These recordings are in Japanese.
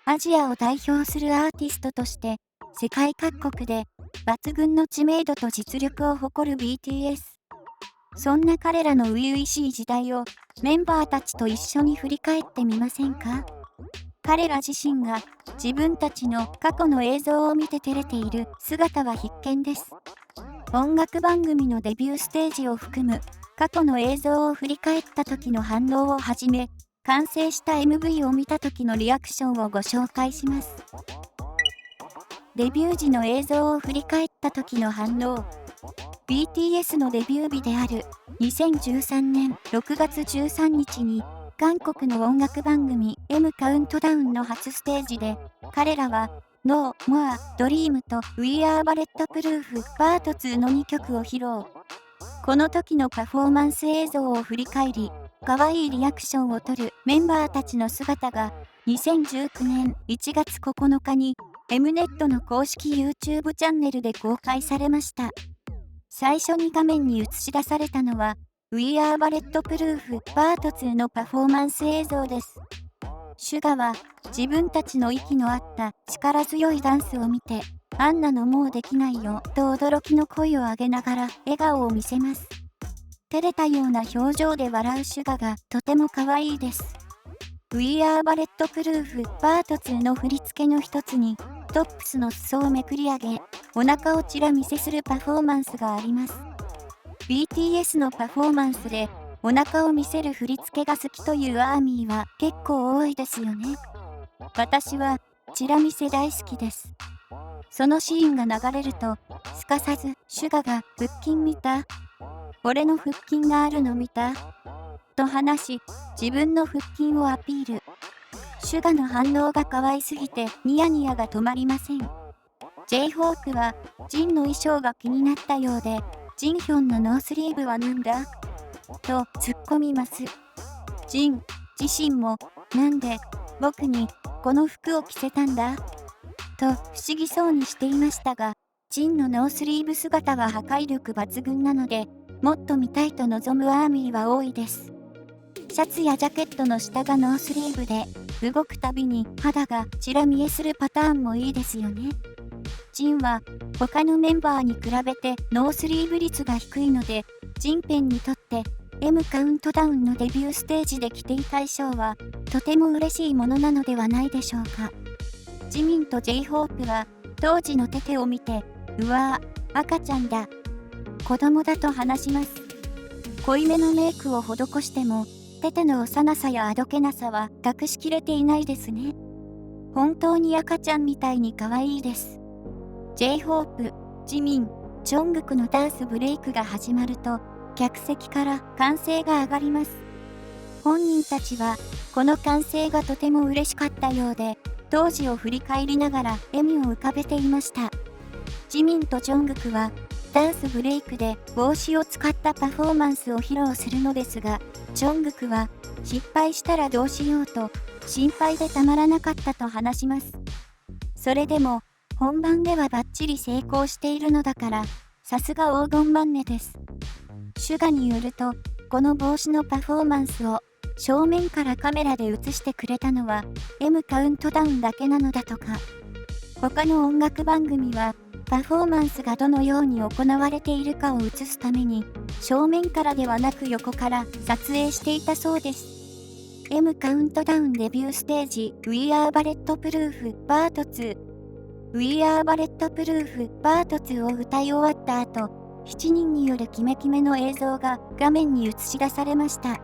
アジアを代表するアーティストとして、世界各国で抜群の知名度と実力を誇る BTS。そんな彼らの初々しい時代をメンバーたちと一緒に振り返ってみませんか？彼ら自身が自分たちの過去の映像を見て照れている姿は必見です。音楽番組のデビューステージを含む過去の映像を振り返った時の反応をはじめ、完成した MV を見た時のリアクションをご紹介します。デビュー時の映像を振り返った時の反応。BTS のデビュー日である2013年6月13日に韓国の音楽番組 M カウントダウンの初ステージで、彼らは No More Dream と We Are Bulletproof Part 2の2曲を披露。この時のパフォーマンス映像を振り返り、可愛いリアクションを取るメンバーたちの姿が2019年1月9日に Mnet の公式 YouTube チャンネルで公開されました。最初に画面に映し出されたのは We Are Bulletproof Part 2のパフォーマンス映像です。シュガは自分たちの息の合った力強いダンスを見て、あんなのもうできないよと驚きの声を上げながら笑顔を見せます。照れたような表情で笑うシュガがとても可愛いです。We Are Bulletproof Part 2の振り付けの一つに、トップスの裾をめくり上げ、お腹をちら見せするパフォーマンスがあります。BTS のパフォーマンスでお腹を見せる振り付けが好きというアーミーは結構多いですよね。私はチラ見せ大好きです。そのシーンが流れると、すかさずシュガが腹筋見た？俺の腹筋があるの見た？と話し、自分の腹筋をアピール。シュガの反応が可愛すぎてニヤニヤが止まりません。J-HOPE はジンの衣装が気になったようで、ジンヒョンのノースリーブはなんだ？と突っ込みます。ジン自身も、なんで僕にこの服を着せたんだ？と不思議そうにしていましたが、ジンのノースリーブ姿は破壊力抜群なので、もっと見たいと望むアーミーは多いです。シャツやジャケットの下がノースリーブで、動くたびに肌がちら見えするパターンもいいですよね。ジンは他のメンバーに比べてノースリーブ率が低いので、ジンペンにとって M カウントダウンのデビューステージで着ていた衣装はとても嬉しいものなのではないでしょうか。ジミンと J-HOPE は当時のテテを見て、うわぁ、赤ちゃんだ。子供だと話します。濃いめのメイクを施しても、テテの幼さやあどけなさは隠しきれていないですね。本当に赤ちゃんみたいに可愛いです。J-HOPE、ジミン、ジョングクのダンスブレイクが始まると、客席から歓声が上がります。本人たちは、この歓声がとても嬉しかったようで、当時を振り返りながら笑みを浮かべていました。ジミンとジョングクは、ダンスブレイクで帽子を使ったパフォーマンスを披露するのですが、ジョングクは、失敗したらどうしようと、心配でたまらなかったと話します。それでも、本番ではバッチリ成功しているのだから、さすが黄金マンネです。シュガによると、この帽子のパフォーマンスを正面からカメラで映してくれたのは M カウントダウンだけなのだとか。他の音楽番組はパフォーマンスがどのように行われているかを映すために正面からではなく横から撮影していたそうです。M カウントダウンデビューステージ We Are Bulletproof Part 2 We Are Bulletproof Part 2を歌い終わった後、7人によるキメキメの映像が画面に映し出されました。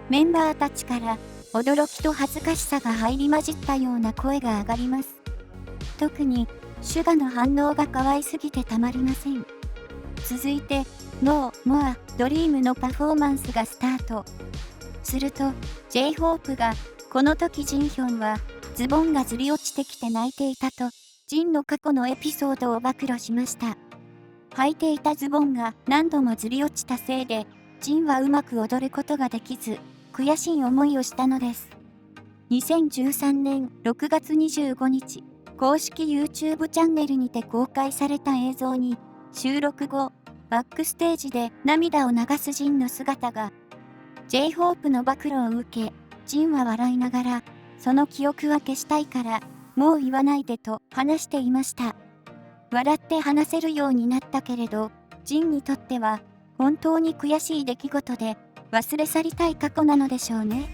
メンバーたちから驚きと恥ずかしさが入り混じったような声が上がります。特にシュガの反応が可愛すぎてたまりません。続いて No More Dream のパフォーマンスがスタート。すると J-HOPE がこの時ジンヒョンはズボンがずり落ちてきて泣いていたとジンの過去のエピソードを暴露しました。履いていたズボンが何度もずり落ちたせいで、ジンはうまく踊ることができず、悔しい思いをしたのです。2013年6月25日、公式 YouTube チャンネルにて公開された映像に、収録後、バックステージで涙を流すジンの姿が、J-HOPE の暴露を受け、ジンは笑いながら、その記憶は消したいから、もう言わないでと話していました。笑って話せるようになったけれど、ジンにとっては本当に悔しい出来事で忘れ去りたい過去なのでしょうね。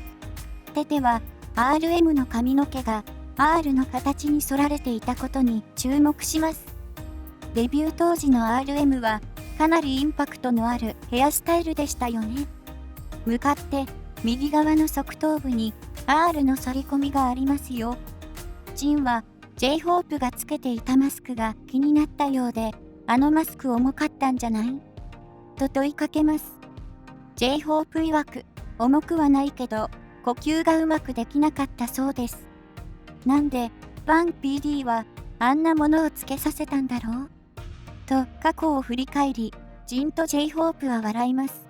テテは RM の髪の毛が R の形に反られていたことに注目します。デビュー当時の RM はかなりインパクトのあるヘアスタイルでしたよね。向かって右側の側頭部に R の反り込みがありますよ。ジンは J-HOPE がつけていたマスクが気になったようで、あのマスク重かったんじゃない?と問いかけます。J-HOPE 曰く、重くはないけど、呼吸がうまくできなかったそうです。なんで、バン PD はあんなものをつけさせたんだろうと過去を振り返り、ジンと J-HOPE は笑います。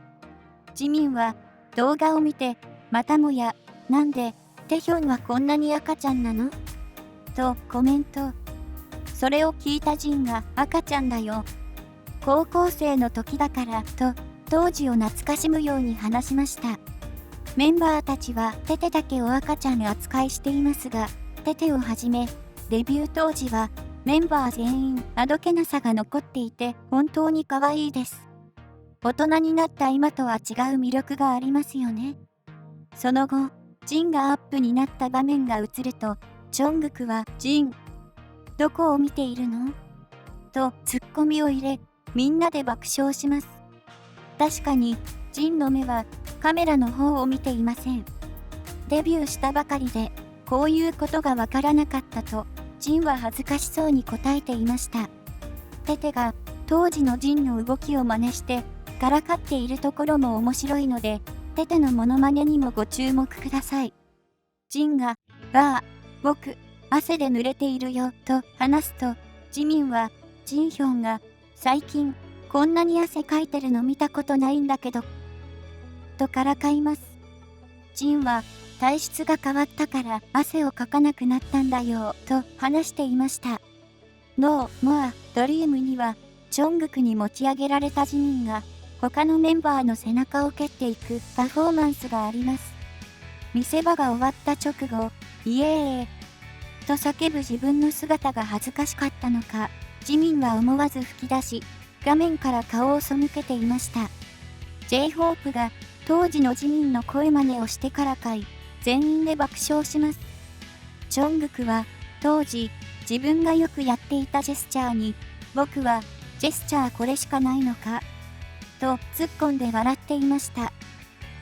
ジミンは動画を見て、またもや、なんで、テヒョンはこんなに赤ちゃんなの?とコメント。それを聞いたジンが赤ちゃんだよ。高校生の時だからと当時を懐かしむように話しました。メンバーたちはテテだけを赤ちゃん扱いしていますが、テテをはじめデビュー当時はメンバー全員あどけなさが残っていて本当に可愛いです。大人になった今とは違う魅力がありますよね。その後、ジンがアップになった場面が映ると、チョングクはジン、どこを見ているの?とツッコミを入れ、みんなで爆笑します。確かに、ジンの目はカメラの方を見ていません。デビューしたばかりで、こういうことがわからなかったと、ジンは恥ずかしそうに答えていました。テテが当時のジンの動きを真似して、からかっているところも面白いので、テテのモノマネにもご注目ください。ジンが、わあ、僕、汗で濡れているよ、と話すと、ジミンは、ジンヒョンが、最近、こんなに汗かいてるの見たことないんだけど、とからかいます。ジンは、体質が変わったから汗をかかなくなったんだよ、と話していました。ノー、モア、ドリームには、チョングクに持ち上げられたジミンが、他のメンバーの背中を蹴っていくパフォーマンスがあります。見せ場が終わった直後、イエーイと叫ぶ自分の姿が恥ずかしかったのか、ジミンは思わず吹き出し、画面から顔を背けていました。J-HOPE が当時のジミンの声真似をしてからかい、全員で爆笑します。チョングクは当時自分がよくやっていたジェスチャーに、僕はジェスチャーこれしかないのかと突っ込んで笑っていました。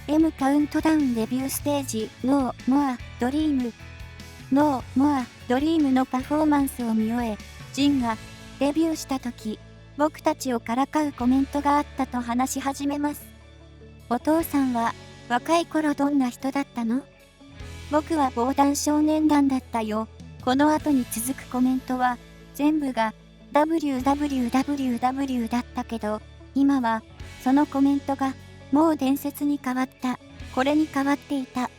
M カウントダウンデビューステージノーモアドリームノーモアドリームのパフォーマンスを見終え、ジンがデビューした時、僕たちをからかうコメントがあったと話し始めます。お父さんは若い頃どんな人だったの?僕は防弾少年団だったよ。この後に続くコメントは全部が WWWW だったけど、今はそのコメントがもう伝説に変わった。これに変わっていた。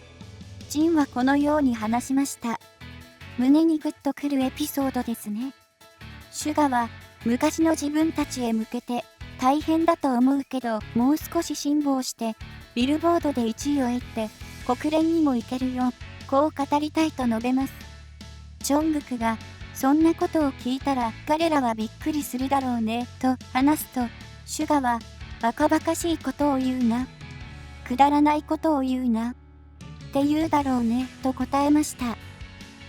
ジンはこのように話しました。胸にグッとくるエピソードですね。シュガは昔の自分たちへ向けて大変だと思うけどもう少し辛抱してビルボードで1位を得て国連にも行けるよ。こう語りたいと述べます。チョングクがそんなことを聞いたら彼らはびっくりするだろうねと話すと、シュガはバカバカしいことを言うな。くだらないことを言うな。って言うだろうねと答えました。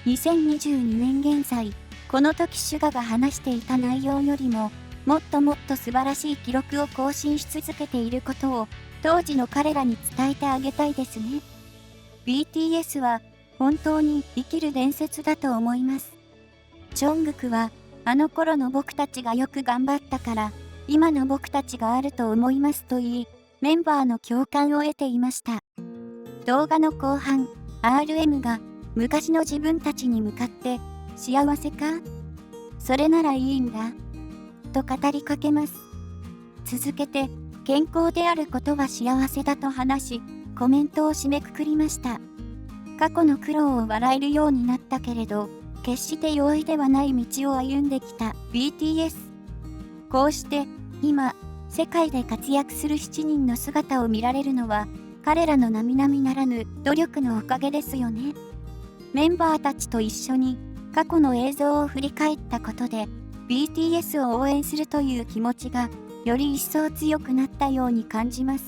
2022年現在、この時シュガが話していた内容よりももっともっと素晴らしい記録を更新し続けていることを当時の彼らに伝えてあげたいですね。BTS は本当に生きる伝説だと思います。チョングクはあの頃の僕たちがよく頑張ったから今の僕たちがあると思いますと言い、メンバーの共感を得ていました。動画の後半、RM が昔の自分たちに向かって幸せか?それならいいんだ。と語りかけます。続けて健康であることは幸せだと話し、コメントを締めくくりました。過去の苦労を笑えるようになったけれど、決して容易ではない道を歩んできた BTS。こうして今、世界で活躍する7人の姿を見られるのは、彼らの並々ならぬ努力のおかげですよね。メンバーたちと一緒に過去の映像を振り返ったことで BTS を応援するという気持ちがより一層強くなったように感じます。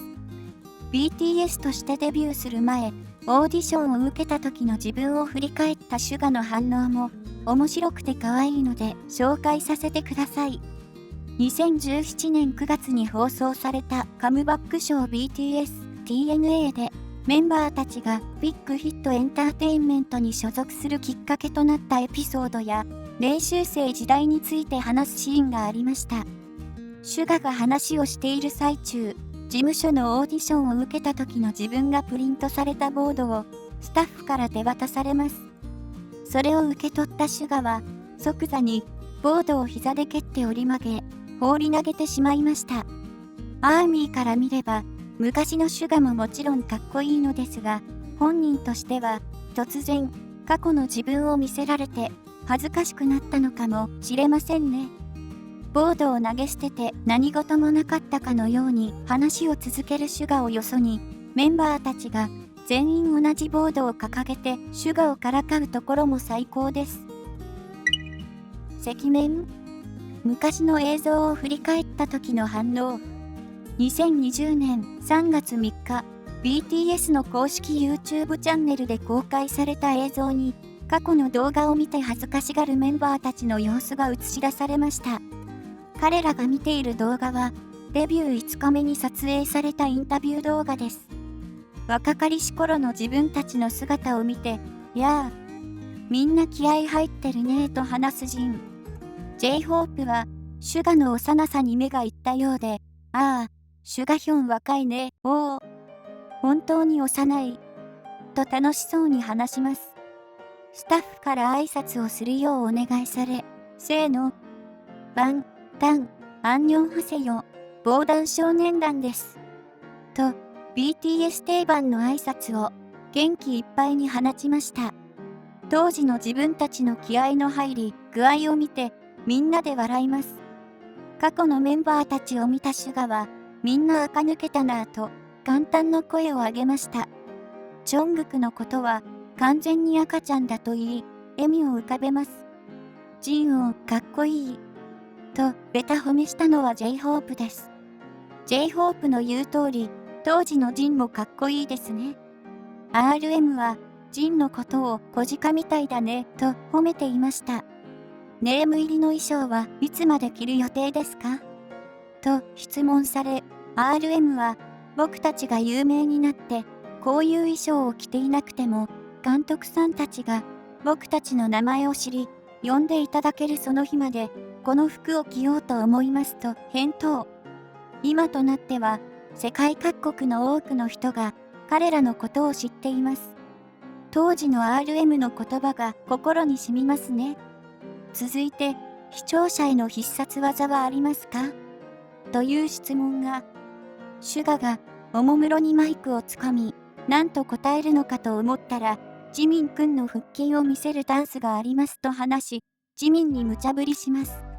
BTS としてデビューする前、オーディションを受けた時の自分を振り返ったシュガの反応も面白くて可愛いので紹介させてください。2017年9月に放送されたカムバックショー BTS TNA でメンバーたちがビッグヒットエンターテインメントに所属するきっかけとなったエピソードや練習生時代について話すシーンがありました。シュガが話をしている最中、事務所のオーディションを受けた時の自分がプリントされたボードをスタッフから手渡されます。それを受け取ったシュガは即座にボードを膝で蹴って折り曲げ放り投げてしまいました。アーミーから見れば昔のシュガももちろんかっこいいのですが、本人としては突然過去の自分を見せられて恥ずかしくなったのかもしれませんね。ボードを投げ捨てて何事もなかったかのように話を続けるシュガをよそに、メンバーたちが全員同じボードを掲げてシュガをからかうところも最高です。赤面、昔の映像を振り返った時の反応。2020年3月3日、BTS の公式 YouTube チャンネルで公開された映像に、過去の動画を見て恥ずかしがるメンバーたちの様子が映し出されました。彼らが見ている動画は、デビュー5日目に撮影されたインタビュー動画です。若かりし頃の自分たちの姿を見て、やあ、みんな気合入ってるねと話すジン。J-HOPE は、シュガの幼さに目がいったようで、ああ、シュガヒョン若いね、おお、本当に幼い、と楽しそうに話します。スタッフから挨拶をするようお願いされ、せーの、バン、タン、アンニョンハセヨ、防弾少年団です。と、BTS 定番の挨拶を元気いっぱいに放ちました。当時の自分たちの気合の入り、具合を見て、みんなで笑います。過去のメンバーたちを見たシュガは、みんな垢抜けたなぁと、感嘆の声を上げました。チョングクのことは、完全に赤ちゃんだと言い、笑みを浮かべます。ジンをかっこいい。と、ベタ褒めしたのは J-HOPE です。J-HOPE の言う通り、当時のジンもかっこいいですね。RM は、ジンのことを小鹿みたいだね、と褒めていました。ネーム入りの衣装はいつまで着る予定ですかと質問され、RM は、僕たちが有名になって、こういう衣装を着ていなくても、監督さんたちが僕たちの名前を知り、呼んでいただけるその日まで、この服を着ようと思いますと返答。今となっては、世界各国の多くの人が彼らのことを知っています。当時の RM の言葉が心に染みますね。続いて、視聴者への必殺技はありますかという質問が、シュガがおもむろにマイクをつかみ、何と答えるのかと思ったら、ジミンくんの腹筋を見せるダンスがありますと話し、ジミンに無茶ぶりします。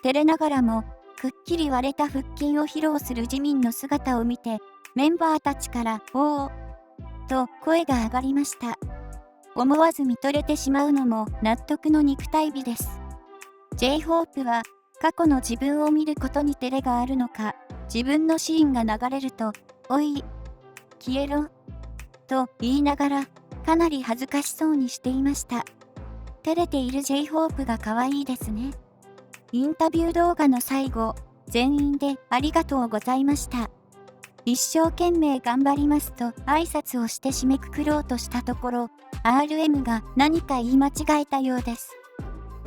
照れながらも、くっきり割れた腹筋を披露するジミンの姿を見て、メンバーたちから、おー、と声が上がりました。思わず見とれてしまうのも納得の肉体美です。J-HOPE は、過去の自分を見ることに照れがあるのか、自分のシーンが流れると、おい、消えろ、と言いながら、かなり恥ずかしそうにしていました。照れている J-HOPE が可愛いですね。インタビュー動画の最後、全員でありがとうございました。一生懸命頑張りますと挨拶をして締めくくろうとしたところ、RM が何か言い間違えたようです。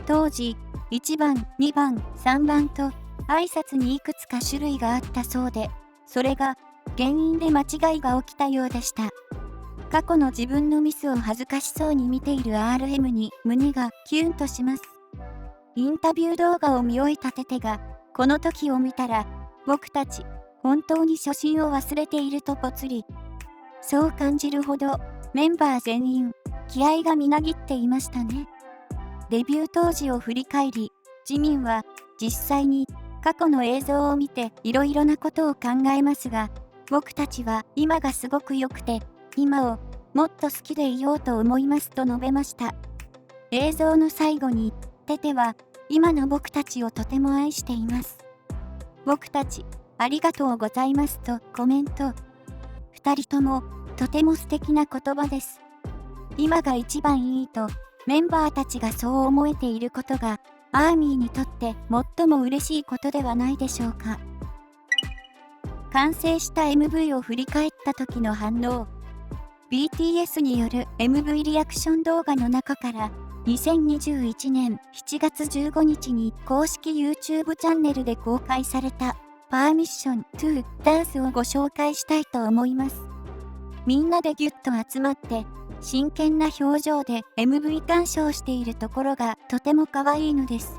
当時、1番、2番、3番と挨拶にいくつか種類があったそうで、それが原因で間違いが起きたようでした。過去の自分のミスを恥ずかしそうに見ている RM に胸がキュンとします。インタビュー動画を見終えたテテが、この時を見たら、僕たち、本当に初心を忘れているとぽつり。そう感じるほど、メンバー全員、気合がみなぎっていましたね。デビュー当時を振り返り、ジミンは、実際に、過去の映像を見ていろいろなことを考えますが、僕たちは今がすごく良くて、今をもっと好きでいようと思いますと述べました。映像の最後に、テテは、今の僕たちをとても愛しています。僕たち、ありがとうございますとコメント。二人とも、とても素敵な言葉です。今が一番いいと、メンバーたちがそう思えていることが、アーミーにとって最も嬉しいことではないでしょうか。完成した MV を振り返った時の反応。BTS による MV リアクション動画の中から、2021年7月15日に公式 YouTube チャンネルで公開された Permission to Dance をご紹介したいと思います。みんなでぎゅっと集まって真剣な表情で MV 鑑賞しているところがとても可愛いのです。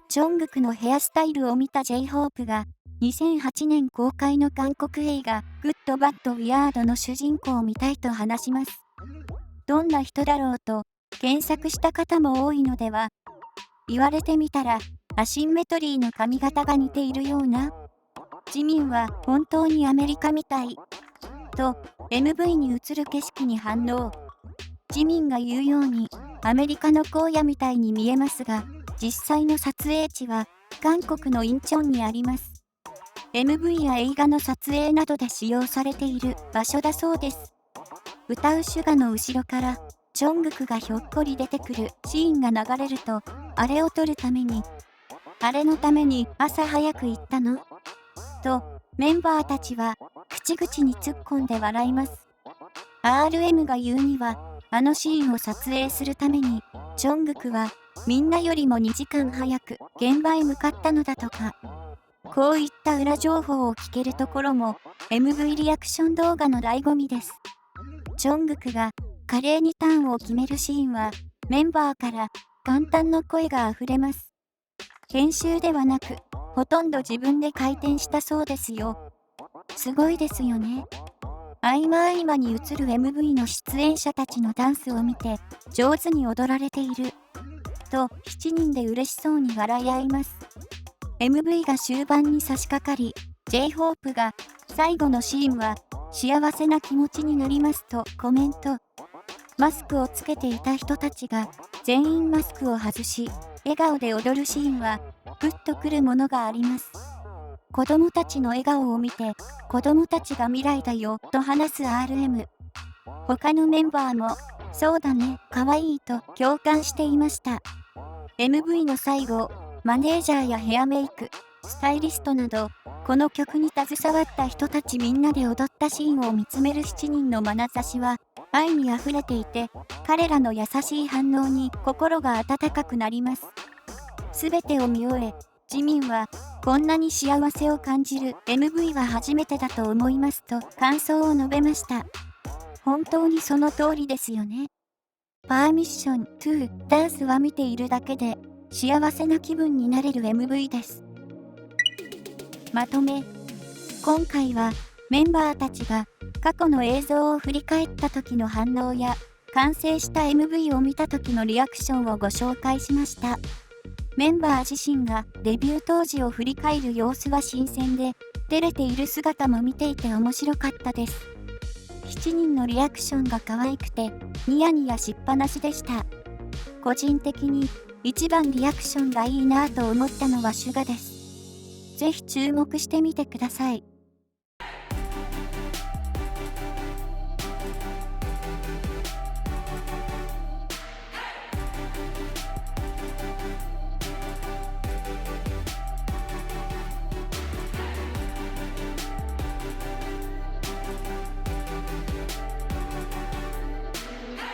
ジョングクのヘアスタイルを見た J-Hope が2008年公開の韓国映画 Good Bad Weird の主人公を見たいと話します。どんな人だろうと検索した方も多いのでは。言われてみたらアシンメトリーの髪型が似ているような。ジミンは本当にアメリカみたい。と MV に映る景色に反応。ジミンが言うようにアメリカの荒野みたいに見えますが、実際の撮影地は韓国のインチョンにあります。MV や映画の撮影などで使用されている場所だそうです。歌うシュガの後ろからジョングクがひょっこり出てくるシーンが流れると、あれを撮るために、あれのために朝早く行ったのとメンバーたちは口々に突っ込んで笑います。RM が言うには、あのシーンを撮影するために、ジョングクはみんなよりも2時間早く現場へ向かったのだとか。こういった裏情報を聞けるところも MV リアクション動画の醍醐味です。ジョングクが華麗にターンを決めるシーンはメンバーから感嘆の声があふれます。編集ではなく、ほとんど自分で回転したそうですよ。すごいですよね。合間合間に映る MV の出演者たちのダンスを見て上手に踊られている。と7人で嬉しそうに笑い合います。MV が終盤に差し掛かり、J-Hope が最後のシーンは幸せな気持ちになりますとコメント。マスクをつけていた人たちが全員マスクを外し、笑顔で踊るシーンはグッとくるものがあります。子供たちの笑顔を見て、子供たちが未来だよと話す RM。他のメンバーも、そうだね、可愛いと共感していました。MV の最後、マネージャーやヘアメイク、スタイリストなど、この曲に携わった人たちみんなで踊ったシーンを見つめる7人の眼差しは、愛に溢れていて、彼らの優しい反応に心が温かくなります。すべてを見終え、ジミンは、こんなに幸せを感じる MV は初めてだと思いますと感想を述べました。本当にその通りですよね。Permission to Dance は見ているだけで幸せな気分になれる MV です。まとめ。今回はメンバーたちが過去の映像を振り返った時の反応や完成した MV を見た時のリアクションをご紹介しました。メンバー自身がデビュー当時を振り返る様子は新鮮で、照れている姿も見ていて面白かったです。7人のリアクションが可愛くて、ニヤニヤしっぱなしでした。個人的に一番リアクションがいいなぁと思ったのはシュガです。ぜひ注目してみてください。